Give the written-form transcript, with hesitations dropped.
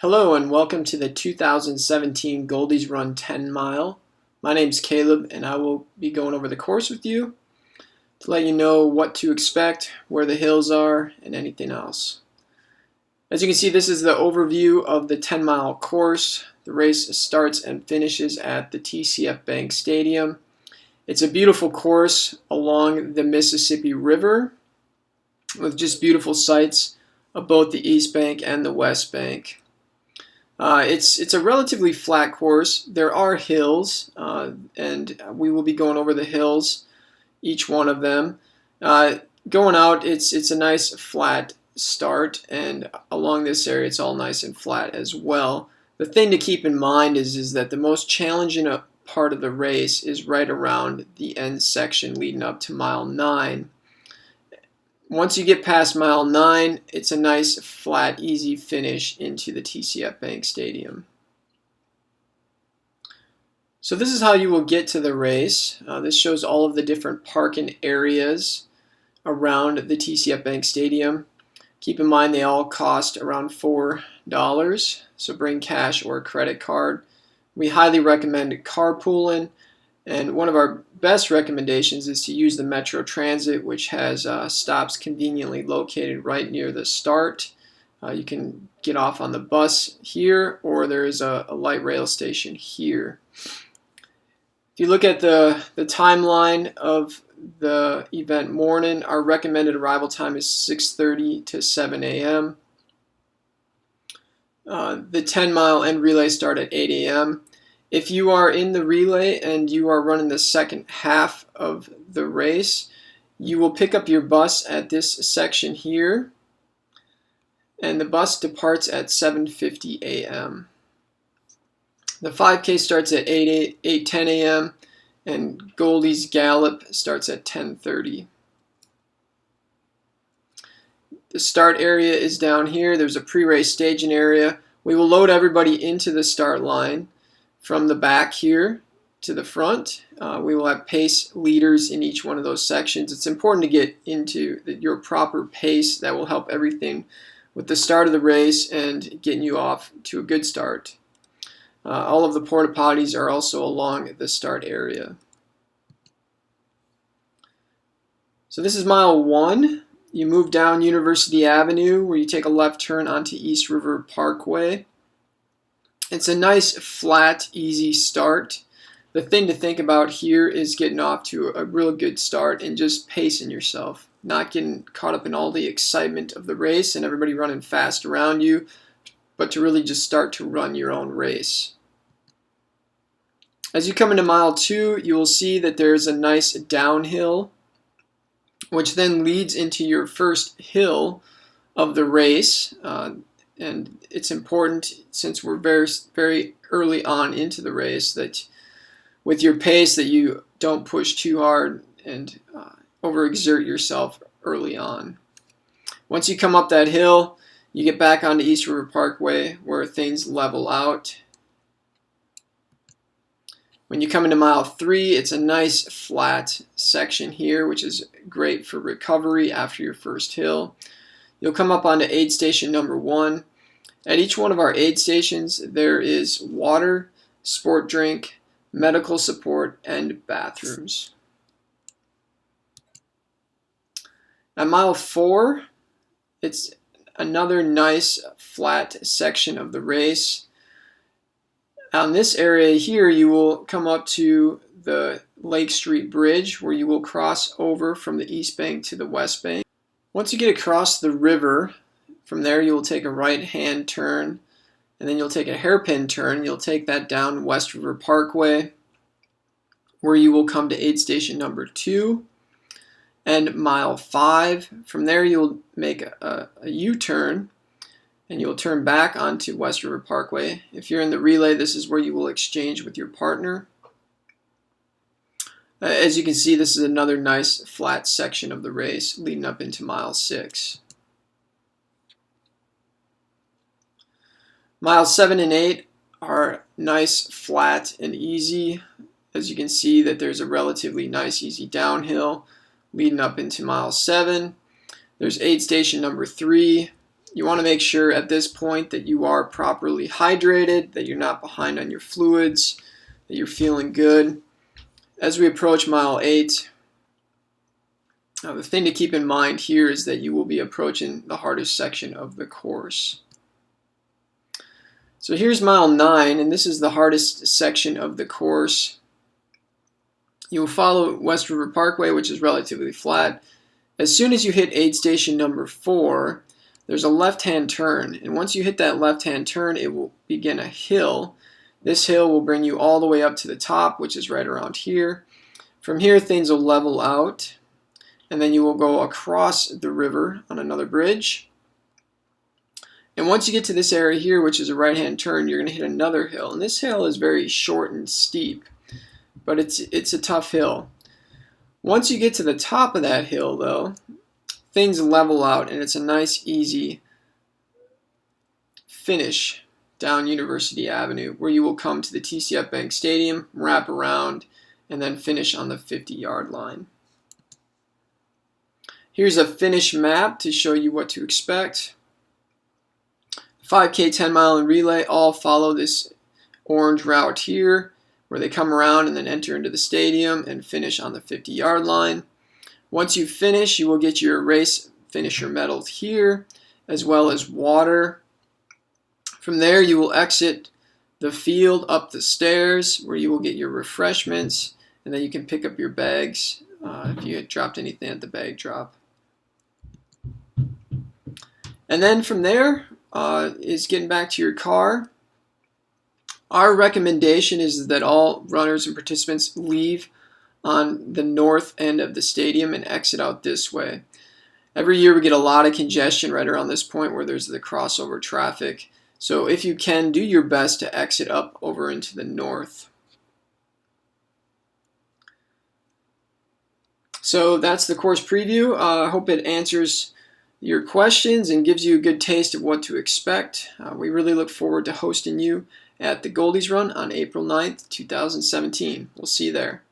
Hello and welcome to the 2017 Goldy's Run 10 Mile. My name's Caleb and I will be going over the course with you to let you know what to expect, where the hills are, and anything else. As you can see, this is the overview of the 10 mile course. The race starts and finishes at the TCF Bank Stadium. It's a beautiful course along the Mississippi River with just beautiful sights of both the East Bank and the West Bank. It's a relatively flat course. There are hills, and we will be going over the hills, each one of them. Going out, it's a nice flat start, and along this area, it's all nice and flat as well. The thing to keep in mind is that the most challenging part of the race is right around the end section leading up to mile 9. Once you get past mile 9, it's a nice, flat, easy finish into the TCF Bank Stadium. So this is how you will get to the race. This shows all of the different parking areas around the TCF Bank Stadium. Keep in mind they all cost around $4, so bring cash or a credit card. We highly recommend carpooling. And one of our best recommendations is to use the Metro Transit, which has stops conveniently located right near the start. You can get off on the bus here, or there is a light rail station here. If you look at the timeline of the event morning, our recommended arrival time is 6:30 to 7 a.m. The 10 mile end relay start at 8 a.m. If you are in the relay and you are running the second half of the race, you will pick up your bus at this section here, and the bus departs at 7:50 a.m. The 5K starts at 8:10 a.m. and Goldy's Gallop starts at 10:30. The start area is down here. There's a pre-race staging area. We will load everybody into the start line. From the back here to the front, we will have pace leaders in each one of those sections. It's important to get into your proper pace. That will help everything with the start of the race and getting you off to a good start. All of the porta potties are also along the start area. So this is mile 1. You move down University Avenue where you take a left turn onto East River Parkway. It's a nice, flat, easy start. The thing to think about here is getting off to a real good start and just pacing yourself, not getting caught up in all the excitement of the race and everybody running fast around you, but to really just start to run your own race. As you come into mile 2, you will see that there's a nice downhill, which then leads into your first hill of the race. And it's important, since we're very early on into the race, that with your pace that you don't push too hard and overexert yourself early on. Once you come up that hill, you get back onto East River Parkway where things level out. When you come into mile 3, it's a nice flat section here, which is great for recovery after your first hill. You'll come up onto aid station number 1. At each one of our aid stations, there is water, sport drink, medical support, and bathrooms. At mile 4, it's another nice flat section of the race. On this area here, you will come up to the Lake Street Bridge where you will cross over from the East Bank to the West Bank. Once you get across the river, from there you will take a right-hand turn, and then you'll take a hairpin turn. You'll take that down West River Parkway, where you will come to aid station number 2 and mile 5. From there you'll make a U-turn, and you'll turn back onto West River Parkway. If you're in the relay, this is where you will exchange with your partner. As you can see, this is another nice flat section of the race leading up into mile 6. Miles 7 and 8 are nice, flat, and easy. As you can see that there's a relatively nice, easy downhill leading up into mile 7. There's aid station number 3, You want to make sure at this point that you are properly hydrated, that you're not behind on your fluids, that you're feeling good. As we approach mile 8, the thing to keep in mind here is that you will be approaching the hardest section of the course. So here's mile 9, and this is the hardest section of the course. You will follow West River Parkway, which is relatively flat. As soon as you hit aid station number 4, there's a left-hand turn, and once you hit that left-hand turn, it will begin a hill. This hill will bring you all the way up to the top, which is right around here. From here, things will level out, and then you will go across the river on another bridge. And once you get to this area here, which is a right-hand turn, you're going to hit another hill. And this hill is very short and steep, but it's a tough hill. Once you get to the top of that hill, though, things level out, and it's a nice, easy finish down University Avenue, where you will come to the TCF Bank Stadium, wrap around, and then finish on the 50-yard line. Here's a finish map to show you what to expect. 5K, 10 mile, and relay all follow this orange route here, where they come around and then enter into the stadium and finish on the 50-yard line. Once you finish, you will get your race finisher medals here, as well as water. From there, you will exit the field up the stairs, where you will get your refreshments, and then you can pick up your bags if you had dropped anything at the bag drop. And then from there is getting back to your car. Our recommendation is that all runners and participants leave on the north end of the stadium and exit out this way. Every year we get a lot of congestion right around this point where there's the crossover traffic. So if you can, do your best to exit up over into the north. So that's the course preview. I hope it answers your questions and gives you a good taste of what to expect. We really look forward to hosting you at the Goldy's Run on April 9th, 2017. We'll see you there.